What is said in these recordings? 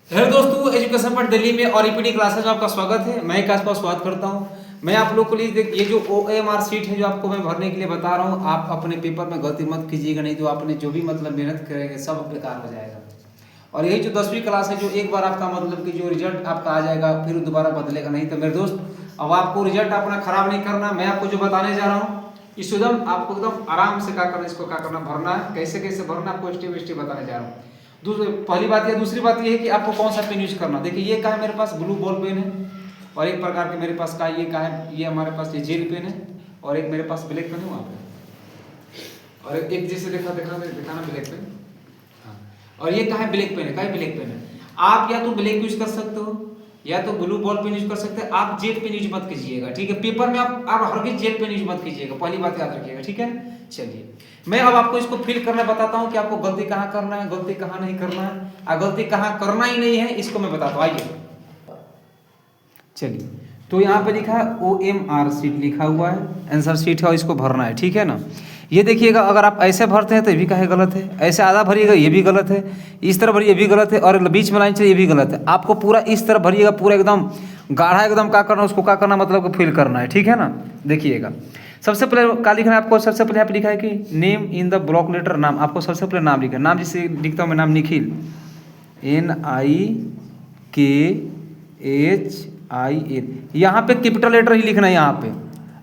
Hello दोस्तों, education पर दिल्ली में और ईपीडी क्लासेस में आपका स्वागत है। मैं का स्वागत करता हूं। मैं आप लोग के लिए ये जो OMR सीट है जो आपको मैं भरने के लिए बता रहा हूं, आप अपने पेपर में गलती मत कीजिएगा, नहीं तो आपने जो भी मतलब मेहनत करेंगे सब बेकार हो जाएगा। और यही जो 10वीं क्लास है जो एक बार आपका मतलब कि जो रिजल्ट आपका आ जाएगा फिर दोबारा बदलेगा नहीं। तो मेरे दोस्त, अब आपको रिजल्ट अपना खराब नहीं करना। मैं आपको जो बताने जा रहा हूँ इस एकदम आपको एकदम आराम से क्या करना, इसको क्या करना, भरना है। कैसे कैसे भरना आपको स्टेप बाय स्टेप बताने जा रहा हूँ। पहली बात या दूसरी बात ये है कि आपको कौन सा पेन यूज करना। देखिए ये का है मेरे पास ब्लू बॉल पेन है, और एक प्रकार के मेरे पास का ये का है, ये हमारे पास ये जेल पेन है, और एक मेरे पास ब्लैक पेन है वहाँ पे, और एक जैसे दिखाना ब्लैक पेन। हाँ, और ये का है ब्लैक पेन है, का है ब्लैक पेन है। आप या तो ब्लैक यूज कर सकते हो या तो ब्लू बॉल पेन यूज कर सकते हैं। आप जेल पेन यूज मत कीजिएगा, ठीक है। पेपर में आप हरगिज जेल पेन यूज मत कीजिएगा, पहली बात याद रखिएगा, ठीक है। चलिए मैं अब आपको इसको फिल करना बताता हूं कि आपको गलती कहां करना है, गलती कहां नहीं करना है, और गलती कहां करना ही नहीं है इसको मैं बताता हूं। आइए चलिए, तो यहाँ पे लिखा है OMR सीट लिखा हुआ है, आंसर सीट है और इसको भरना है, ठीक है ना। ये देखिएगा, अगर आप ऐसे भरते हैं तो ये भी काहे गलत है, ऐसे आधा भरिएगा ये भी गलत है, इस तरह भरिए ये भी गलत है, और बीच में लाइन चलिए ये भी गलत है। आपको पूरा इस तरह भरिएगा, पूरा एकदम गाढ़ा एकदम क्या करना, उसको क्या करना मतलब फिल करना है, ठीक है ना। देखिएगा सबसे पहले क्या लिखना है आपको। सबसे पहले यहाँ पे लिखा है कि name in the block letter, नाम। आपको सबसे पहले नाम लिखना है। नाम जिसे लिखता हूँ मैं, नाम निखिल, NIKHIL। यहाँ पे कैपिटल लेटर ही लिखना है। यहाँ पे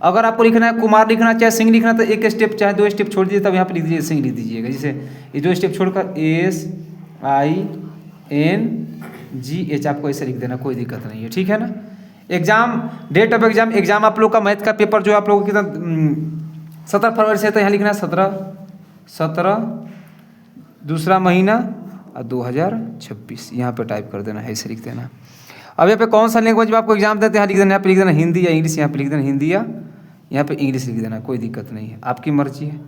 अगर आपको लिखना है कुमार लिखना है चाहे सिंह लिखना है तो एक स्टेप चाहे दो स्टेप छोड़ दीजिए, तब यहाँ पे लिख दीजिए सिंह लिख दीजिएगा। जैसे ये दो स्टेप छोड़कर SINGH आपको ऐसे लिख देना, कोई दिक्कत नहीं है, ठीक है ना। Exam, date of exam, exam आप लोग का मैथ का पेपर जो आप लोगों की 17 फरवरी से, तो यहाँ लिखना है 17 दूसरा महीना 2026, यहाँ पे टाइप कर देना है, ऐसे लिख देना। अब यहाँ पे कौन सा लैंग्वेज में आपको एग्जाम देते हैं, यहाँ लिख देना, यहाँ पे लिख देना हिंदी या इंग्लिश, यहाँ पे लिख देना हिंदी या यहाँ पे इंग्लिश लिख देना, कोई दिक्कत नहीं है, आपकी मर्जी है,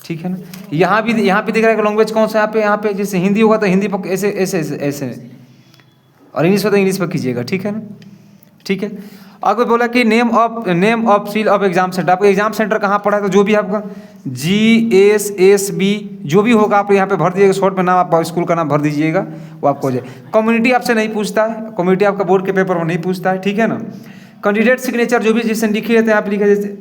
ठीक है ना। यहाँ भी दिख रहा है कि लैंग्वेज कौन सा, यहाँ पे जैसे हिंदी होगा तो हिंदी पर ऐसे ऐसे ऐसे ऐसे, और इंग्लिश हो तो इंग्लिश पर कीजिएगा, ठीक है ना, ठीक है। आगे बोला कि name of seal of exam centre. आपको एग्जाम सेंटर कहाँ पड़ा है, तो जो भी आपका GSSB जो भी होगा आप यहाँ पे भर दीजिएगा, शॉर्ट में नाम, आप स्कूल का नाम भर दीजिएगा, वो आपको हो जाए। कम्युनिटी आपसे नहीं पूछता है, कम्युनिटी आपका बोर्ड के पेपर में नहीं पूछता है, ठीक है ना। कैंडिडेट सिग्नेचर जो भी जिससे लिखी है, आप लिखे जैसे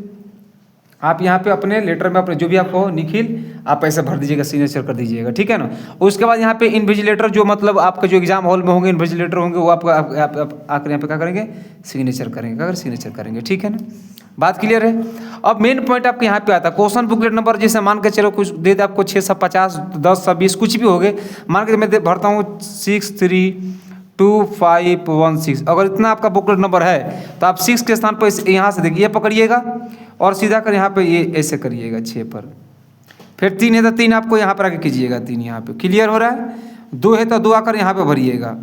आप यहाँ पे अपने लेटर में अपने जो भी आपको निखिल आप ऐसे भर दीजिएगा, सिग्नेचर कर दीजिएगा, ठीक है ना। उसके बाद यहाँ पे इन्विजिलेटर जो मतलब आपके जो एग्जाम हॉल में होंगे इन्विजिलेटर होंगे, वो आपका आकर यहाँ पे क्या करेंगे, सिग्नेचर करेंगे, अगर सिग्नेचर करेंगे, ठीक है ना। बात क्लियर है। अब मेन पॉइंट आपके यहाँ पे आता है क्वेश्चन बुकलेट नंबर। जैसे मान के चलो कुछ दे दे आपको 650 10 20 कुछ भी हो गए, मान के मैं भरता हूँ 6325516। अगर इतना आपका बुकलेट नंबर है तो आप 6 के स्थान पर यहाँ से देखिए, ये पकड़िएगा और सीधा कर यहाँ पे ये ऐसे करिएगा 6 पर। फिर 3 है तो 3 आपको यहाँ पर आके कीजिएगा, 3 यहाँ पे। क्लियर हो रहा है। 2 है तो 2 आकर यहाँ पे भरिएगा,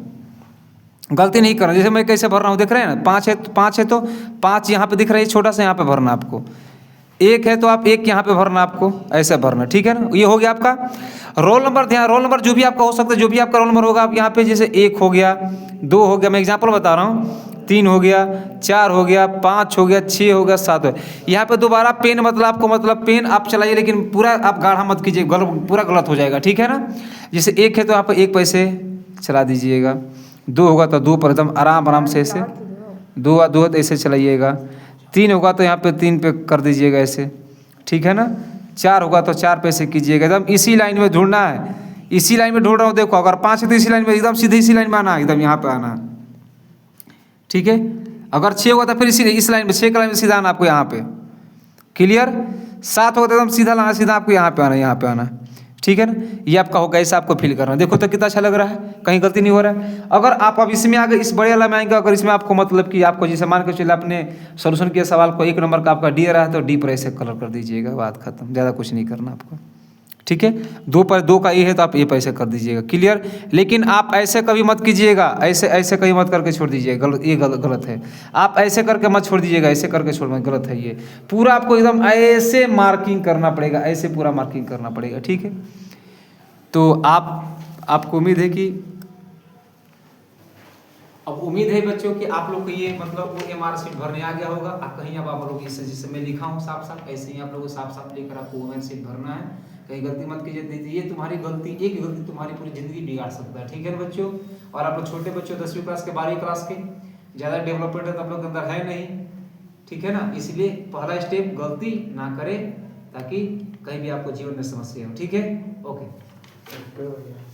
गलती नहीं करना। जैसे मैं कैसे भर रहा हूँ देख रहे हैं ना। 5 है तो 5 यहाँ पे दिख रहा है, छोटा सा यहाँ पे भरना आपको। 1 है तो आप 1 यहाँ पे भरना, आपको ऐसे भरना, ठीक है ना। ये हो गया आपका रोल नंबर। ध्यान, रोल नंबर जो भी आपका हो सकता है, जो भी आपका रोल नंबर होगा आप यहाँ पे जैसे 1 हो गया, 2 हो गया, मैं एग्जाम्पल बता रहा हूँ, 3 हो गया, 4 हो गया, 5 हो गया, 6 हो गया, 7 हो गया। यहाँ पे दोबारा पेन मतलब आपको मतलब पेन आप चलाइए, लेकिन पूरा आप गाढ़ा मत कीजिए, पूरा गलत हो जाएगा, ठीक है ना। जैसे 1 है तो आप 1 पैसे चला दीजिएगा, 2 होगा तो 2 पर एकदम आराम से ऐसे, 2 तो ऐसे चलाइएगा, 3 होगा तो यहाँ पे 3 पे कर दीजिएगा ऐसे, ठीक है ना। 4 होगा तो 4 पे ऐसे कीजिएगा, एकदम इसी लाइन में ढूंढना है, इसी लाइन में ढूंढ रहा हूँ। देखो अगर 5 है तो इसी लाइन में एकदम सीधे इसी लाइन में आना है, एकदम यहाँ पे आना है, ठीक है। अगर 6 होगा तो फिर इस लाइन में 6 का लाइन में सीधा आना आपको यहाँ पे। क्लियर। 7 होगा तो एकदम सीधा लाना, सीधा आपको यहाँ पे आना, यहाँ पे आना, ठीक है ना। ये आपका होगा, ऐसा आपको फिल करना। देखो तो कितना अच्छा लग रहा है, कहीं गलती नहीं हो रहा है। अगर आप अब इसमें आगे इस बड़े वाला में आएंगे, अगर इसमें आपको मतलब कि आपको जैसे मान के चलिए आपने सोल्यूशन किया सवाल को, 1 नंबर का आपका डी रहा है तो डी पर ऐसे कलर कर दीजिएगा, बात खत्म, ज़्यादा कुछ नहीं करना आपको, ठीक है। 2 पर 2 का ए है तो आप ए पर ऐसे कर दीजिएगा। क्लियर। लेकिन आप ऐसे कभी मत कीजिएगा, ऐसे कभी मत करके छोड़ दीजिएगा, गलत, ये गलत है। आप ऐसे करके मत छोड़ दीजिएगा, ऐसे करके छोड़ मत, गलत है ये। पूरा आपको एकदम ऐसे मार्किंग करना पड़ेगा, ऐसे पूरा मार्किंग करना पड़ेगा, ठीक है। तो आपको उम्मीद है कि अब उम्मीद है बच्चों कि आप लोग को ये मतलब वो एमआर सीट भरने आ गया होगा। कहीं अब आप लोग इसे जैसे मैं लिखा हूँ साफ साफ, ऐसे ही आप लोगों को साफ साफ लेकर आपको ओएमआर सीट भरना है। कहीं गलती मत कीजिए, नहीं तो ये तुम्हारी गलती, एक गलती तुम्हारी पूरी जिंदगी बिगाड़ सकता है। ठीक है ना बच्चों। और आप लोग छोटे बच्चों 10वीं क्लास के 12वीं क्लास के, ज़्यादा डेवलपमेंट है तो आप लोग के अंदर है नहीं। ठीक है ना, इसलिए पहला स्टेप गलती ना करें ताकि कहीं भी आपको जीवन में समस्या हो। ठीक है, ओके।